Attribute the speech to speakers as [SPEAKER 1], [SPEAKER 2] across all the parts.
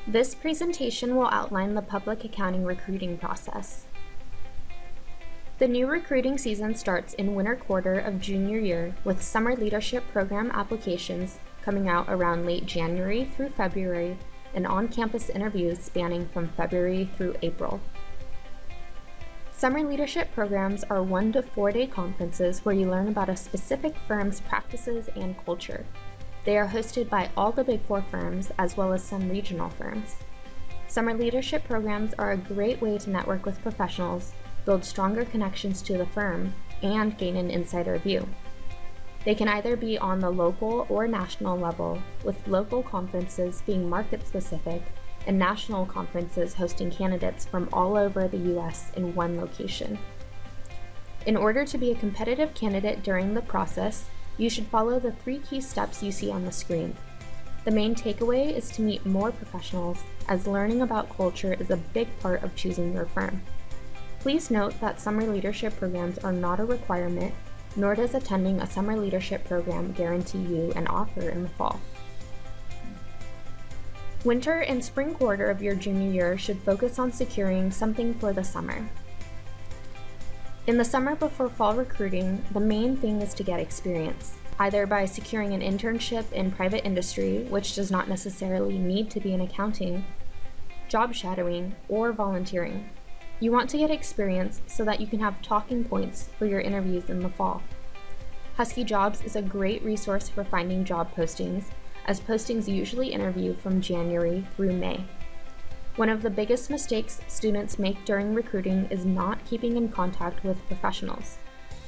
[SPEAKER 1] This presentation will outline the public accounting recruiting process. The new recruiting season starts in winter quarter of junior year, with summer leadership program applications coming out around late January through February and on-campus interviews spanning from February through April. Summer leadership programs are 1 to 4 day conferences where you learn about a specific firm's practices and culture. They are hosted by all the Big Four firms as well as some regional firms. Summer leadership programs are a great way to network with professionals, build stronger connections to the firm, and gain an insider view. They can either be on the local or national level, with local conferences being market-specific and national conferences hosting candidates from all over the U.S. in one location. In order to be a competitive candidate during the process, you should follow the 3 key steps you see on the screen. The main takeaway is to meet more professionals, as learning about culture is a big part of choosing your firm. Please note that summer leadership programs are not a requirement, nor does attending a summer leadership program guarantee you an offer in the fall. Winter and spring quarter of your junior year should focus on securing something for the summer. In the summer before fall recruiting, the main thing is to get experience, either by securing an internship in private industry, which does not necessarily need to be in accounting, job shadowing, or volunteering. You want to get experience so that you can have talking points for your interviews in the fall. Husky Jobs is a great resource for finding job postings, as postings usually interview from January through May. One of the biggest mistakes students make during recruiting is not keeping in contact with professionals.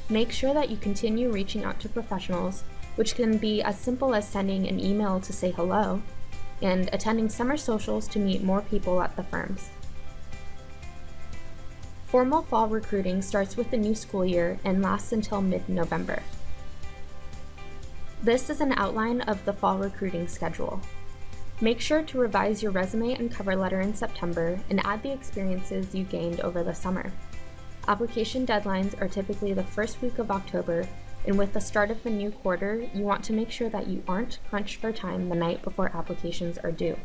[SPEAKER 1] Make sure that you continue reaching out to professionals, which can be as simple as sending an email to say hello, and attending summer socials to meet more people at the firms. Formal fall recruiting starts with the new school year and lasts until mid-November. This is an outline of the fall recruiting schedule. Make sure to revise your resume and cover letter in September and add the experiences you gained over the summer. Application deadlines are typically the first week of October, and with the start of the new quarter, you want to make sure that you aren't crunched for time the night before applications are due.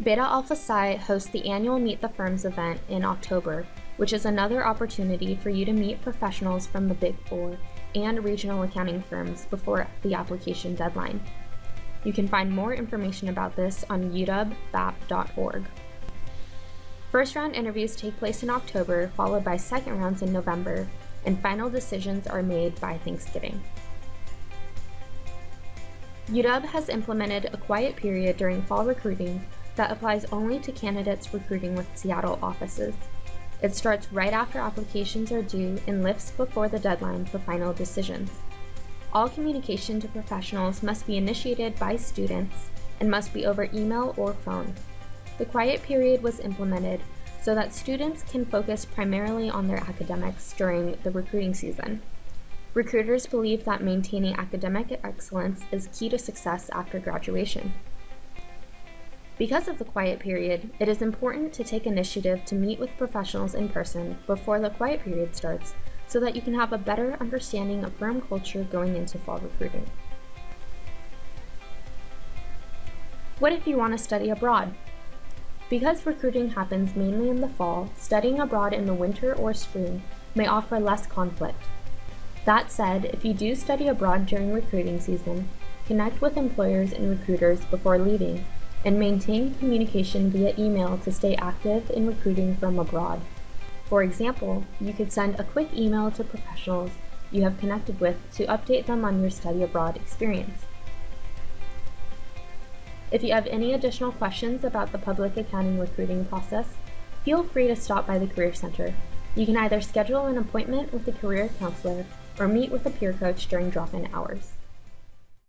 [SPEAKER 1] Beta Alpha Psi hosts the annual Meet the Firms event in October, which is another opportunity for you to meet professionals from the Big Four and regional accounting firms before the application deadline. You can find more information about this on uwbap.org. First round interviews take place in October, followed by second rounds in November, and final decisions are made by Thanksgiving. UW has implemented a quiet period during fall recruiting that applies only to candidates recruiting with Seattle offices. It starts right after applications are due and lifts before the deadline for final decisions. All communication to professionals must be initiated by students and must be over email or phone. The quiet period was implemented so that students can focus primarily on their academics during the recruiting season. Recruiters believe that maintaining academic excellence is key to success after graduation. Because of the quiet period, it is important to take initiative to meet with professionals in person before the quiet period starts, so that you can have a better understanding of firm culture going into fall recruiting. What if you want to study abroad? Because recruiting happens mainly in the fall, studying abroad in the winter or spring may offer less conflict. That said, if you do study abroad during recruiting season, connect with employers and recruiters before leaving, and maintain communication via email to stay active in recruiting from abroad. For example, you could send a quick email to professionals you have connected with to update them on your study abroad experience. If you have any additional questions about the public accounting recruiting process, feel free to stop by the Career Center. You can either schedule an appointment with a career counselor or meet with a peer coach during drop-in hours.